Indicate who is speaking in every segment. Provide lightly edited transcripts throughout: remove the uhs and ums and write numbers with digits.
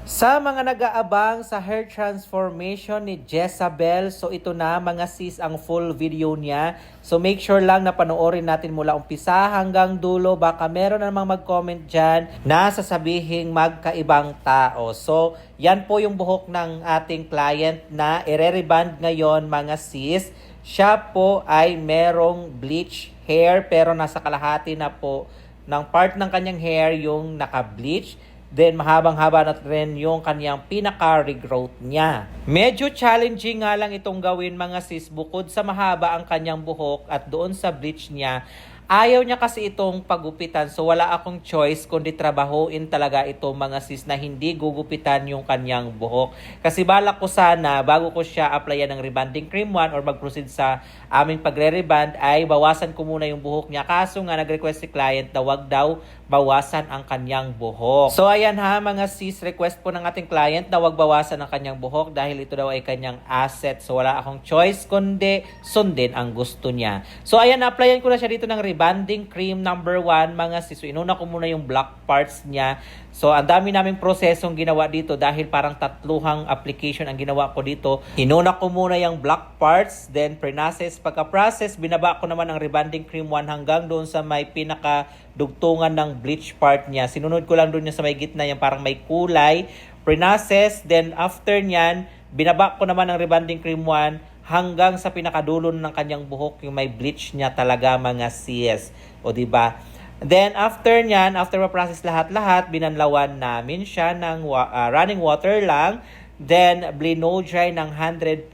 Speaker 1: Sa mga nag-aabang sa hair transformation ni Jezabel, so ito na mga sis ang full video niya. So make sure lang na panoorin natin mula umpisa hanggang dulo. Baka meron na namang mag-comment dyan na sasabihing magkaibang tao. So yan po yung buhok ng ating client na ire-reband ngayon mga sis. Siya po ay merong bleach hair pero nasa kalahati na po ng part ng kanyang hair yung naka-bleach. Then mahabang-haba na rin yung kanyang pinaka-regrowth niya. Medyo challenging nga lang itong gawin mga sis, bukod sa mahaba ang kanyang buhok at doon sa bleach niya. Ayaw niya kasi itong pagupitan, so wala akong choice kundi trabahuin talaga ito mga sis na hindi gugupitan yung kanyang buhok. Kasi balak ko sana bago ko siya applyan ng rebanding cream 1 or mag-proceed sa aming pagre-reband ay bawasan ko muna yung buhok niya. Kaso nga nag-request si client na wag daw bawasan ang kanyang buhok. So ayan ha mga sis, request po ng ating client na wag bawasan ang kanyang buhok dahil ito daw ay kanyang asset. So wala akong choice kundi sundin ang gusto niya. So ayan, applyan ko na siya dito ng rebanding cream number 1 mga sis. So inuna ko muna yung black parts niya. So ang dami naming prosesong ginawa dito dahil parang tatluhang application ang ginawa ko dito. Inuna ko muna yung black parts, then pre-process. Pagka-process, binaba ko naman ang rebanding cream 1 hanggang doon sa may pinaka-dugtungan ng bleach part niya. Sinunod ko lang doon niya sa may gitna yung parang may kulay. Pre-process, then after nyan, binaba ko naman ang rebanding cream 1 hanggang sa pinakadulo ng kanyang buhok yung may bleach niya talaga mga sis. O diba? Then after nyan, after ma-process lahat-lahat, binanlawan namin siya ng running water lang. Then blow dry ng 100%.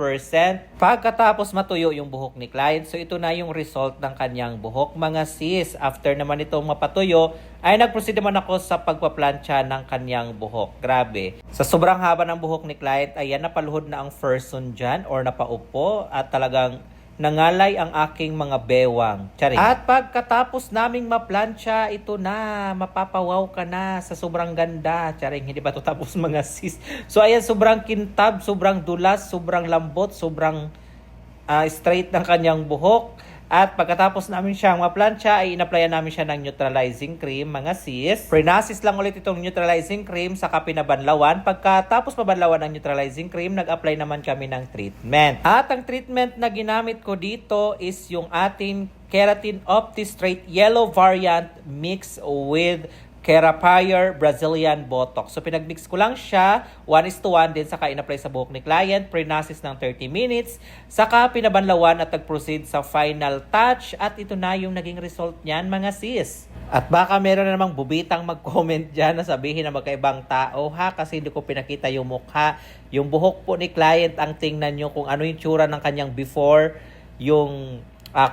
Speaker 1: Pagkatapos matuyo yung buhok ni client, so ito na yung result ng kanyang buhok mga sis. After naman itong mapatuyo, ay nag-proceed naman ako sa pagpaplansya ng kanyang buhok. Grabe. Sa sobrang haba ng buhok ni client, ayan, napaluhod na ang person dyan or napaupo at talagang nangalay ang aking mga bewang. Charing. At pagkatapos naming maplansya, ito na, mapapawaw ka na sa sobrang ganda. Charing, hindi ba ito tapos mga sis? So ayan, sobrang kintab, sobrang dulas, sobrang lambot, sobrang straight ng kanyang buhok. At pagkatapos namin siyang maplansya, ay inaplayan namin siya ng neutralizing cream, mga sis. Pre-process lang ulit itong neutralizing cream, saka pinabanlawan. Pagkatapos mabanlawan ang neutralizing cream, nag-apply naman kami ng treatment. At ang treatment na ginamit ko dito is yung ating Keratin Opti Straight Yellow variant mixed with Kerapayer Brazilian Botox. So pinagmix ko lang siya, 1:1, din saka in-apply sa buhok ni client, pre-process ng 30 minutes, saka pinabanlawan at nag-proceed sa final touch at ito na yung naging result niyan mga sis. At baka meron na namang bubitang mag-comment dyan na sabihin na magkaibang tao ha, kasi hindi ko pinakita yung mukha. Yung buhok po ni client ang tingnan nyo kung ano yung tsura ng kanyang before, yung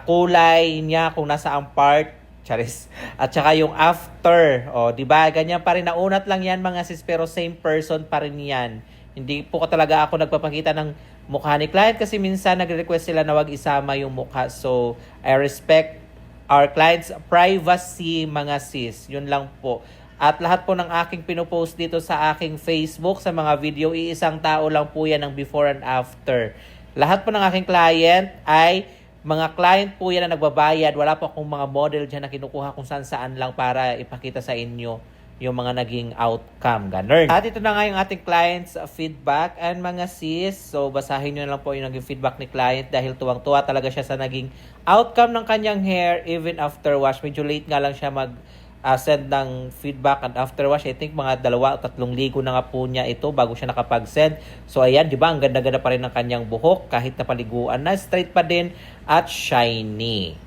Speaker 1: kulay niya kung nasa ang part, charis. At saka yung after, di ba? Ganyan pa rin, naunat lang yan mga sis, pero same person pa rin yan. Hindi po talaga ako nagpapakita ng mukha ni client kasi minsan nagre-request sila na wag isama yung mukha. So, I respect our clients' privacy mga sis. Yun lang po. At lahat po ng aking pinopost dito sa aking Facebook, sa mga video, iisang tao lang po yan ng before and after. Lahat po ng aking client ay mga client po yan na nagbabayad. Wala po akong mga model dyan na kinukuha kung saan lang para ipakita sa inyo yung mga naging outcome. Ganun. At ito na nga yung ating client's feedback and mga sis. So basahin nyo na lang po yung naging feedback ni client dahil tuwang-tuwa talaga siya sa naging outcome ng kanyang hair even after wash. Medyo late nga lang siya send ng feedback and after wash. I think mga 2 o 3 ligo na nga po niya ito bago siya nakapag-send. So ayan, di ba, ang ganda-ganda pa rin ng kanyang buhok kahit napaliguan na, straight pa din at shiny.